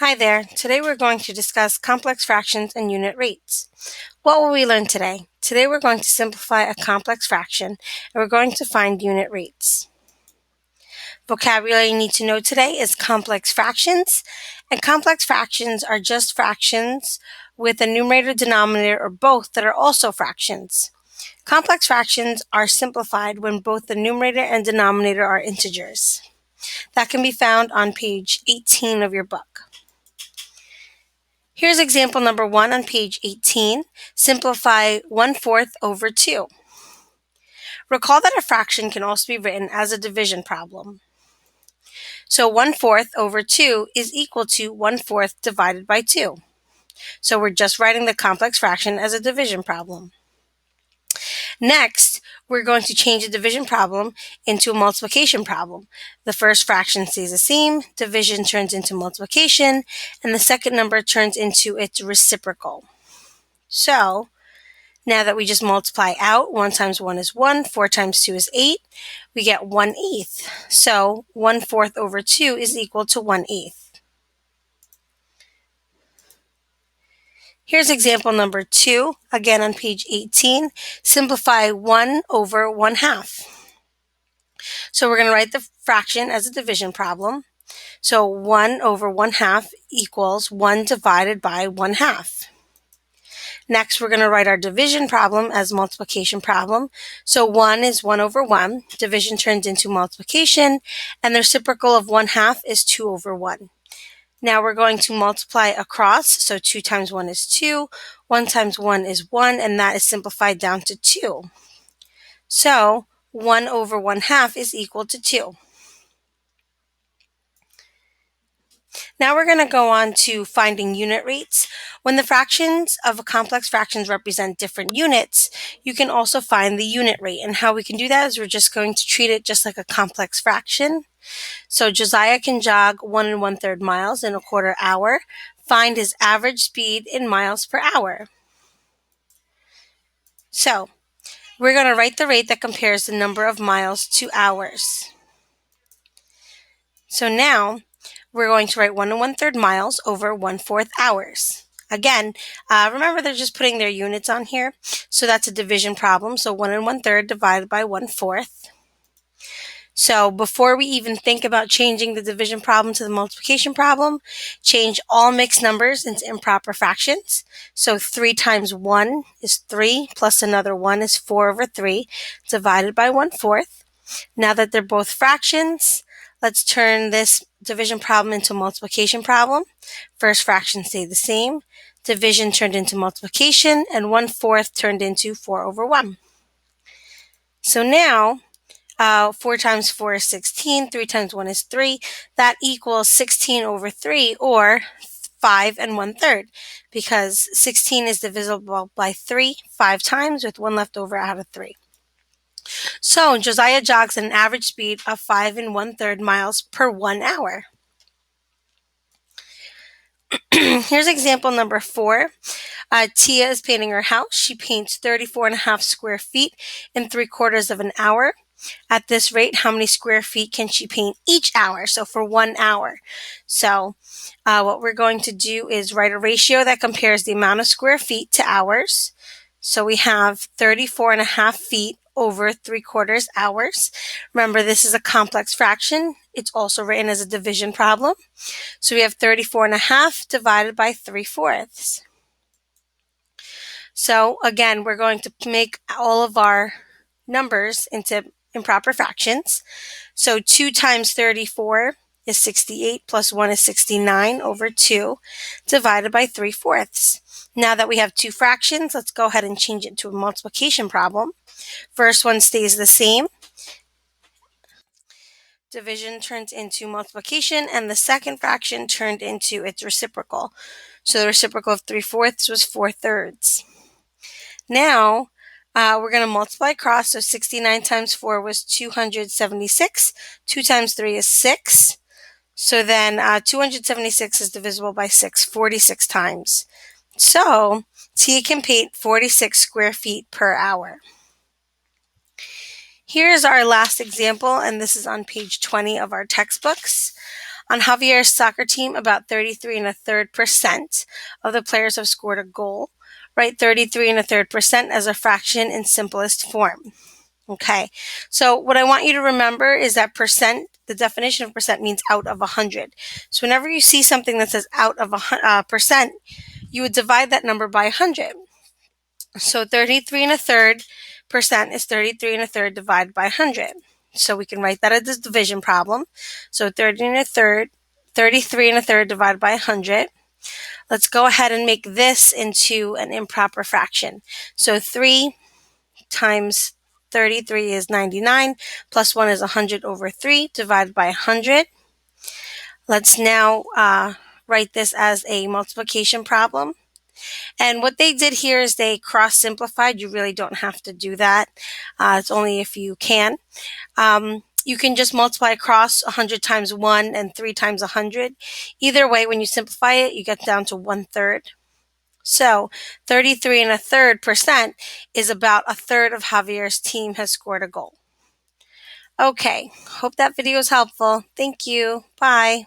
Hi there. Today we're going to discuss complex fractions and unit rates. What will we learn today? Today we're going to simplify a complex fraction and we're going to find unit rates. Vocabulary you need to know today is complex fractions, and complex fractions are just fractions with a numerator, denominator, or both that are also fractions. Complex fractions are simplified when both the numerator and denominator are integers. That can be found on page 18 of your book. Here's example number 1 on page 18. Simplify 1/4 over 2. Recall that a fraction can also be written as a division problem. So 1/4 over 2 is equal to 1/4 divided by 2. So we're just writing the complex fraction as a division problem. Next, we're going to change a division problem into a multiplication problem. The first fraction stays the same, division turns into multiplication, and the second number turns into its reciprocal. So, now that we just multiply out, 1 times 1 is 1, 4 times 2 is 8, we get 1/8. So 1/4 over 2 is equal to 1/8. Here's example number 2, again on page 18. Simplify 1 over 1/2. So we're going to write the fraction as a division problem. So 1 over 1/2 equals 1 divided by 1/2. Next, we're going to write our division problem as multiplication problem. So 1 is 1 over 1. Division turns into multiplication, and the reciprocal of 1/2 is 2 over 1. Now we're going to multiply across. So 2 times 1 is 2. 1 times 1 is 1, and that is simplified down to 2. So 1 over 1/2 is equal to 2. Now we're going to go on to finding unit rates. When the fractions of complex fractions represent different units, you can also find the unit rate. And how we can do that is we're just going to treat it just like a complex fraction. So Josiah can jog 1 1/3 miles in a quarter hour. Find his average speed in miles per hour. So we're going to write the rate that compares the number of miles to hours. So now we're going to write 1 1/3 miles over 1/4 hours. Again, remember they're just putting their units on here. So that's a division problem. So 1 1/3 divided by 1/4. So before we even think about changing the division problem to the multiplication problem, change all mixed numbers into improper fractions. So 3 times 1 is 3, plus another 1 is 4 over 3, divided by 1/4. Now that they're both fractions, let's turn this division problem into a multiplication problem. First fraction stayed the same. Division turned into multiplication, and 1/4 turned into 4 over 1. So now, 4 times 4 is 16, 3 times 1 is 3. That equals 16 over 3, or 5 1/3, because 16 is divisible by 3 5 times, with 1 left over out of 3. So Josiah jogs at an average speed of 5 1/3 miles per 1 hour. Here's example number 4. Tia is painting her house. She paints 34.5 square feet in 3/4 of an hour. At this rate, how many square feet can she paint each hour? So for 1 hour. So what we're going to do is write a ratio that compares the amount of square feet to hours. So we have 34.5 feet over 3/4 hours. Remember, this is a complex fraction. It's also written as a division problem. So we have 34.5 divided by 3/4. So again, we're going to make all of our numbers into improper fractions. So 2 times 34 is 68, plus 1 is 69 over 2, divided by 3/4. Now that we have two fractions, let's go ahead and change it to a multiplication problem. First one stays the same. Division turns into multiplication, and the second fraction turned into its reciprocal. So the reciprocal of 3/4 was 4/3. Now, we're going to multiply across. So 69 times 4 was 276. 2 times 3 is 6. So then 276 is divisible by 6 46 times. So Tia can paint 46 square feet per hour. Here's our last example, and this is on page 20 of our textbooks. On Javier's soccer team, about 33 1/3% of the players have scored a goal. Write 33 1/3% as a fraction in simplest form. Okay, so what I want you to remember is that percent, the definition of percent means out of 100. So whenever you see something that says out of a percent, you would divide that number by 100. So 33 1/3% is 33 1/3 divided by 100. So we can write that as a division problem. So 33 1/3 divided by 100. Let's go ahead and make this into an improper fraction. So 3 times 33 is 99, plus 1 is 100 over 3, divided by 100. Let's now write this as a multiplication problem. And what they did here is they cross-simplified. You really don't have to do that. It's only if you can. You can just multiply across 100 times 1 and 3 times 100. Either way, when you simplify it, you get down to 1/3. So 33 1/3% is about a third of Javier's team has scored a goal. Okay, hope that video is helpful. Thank you. Bye.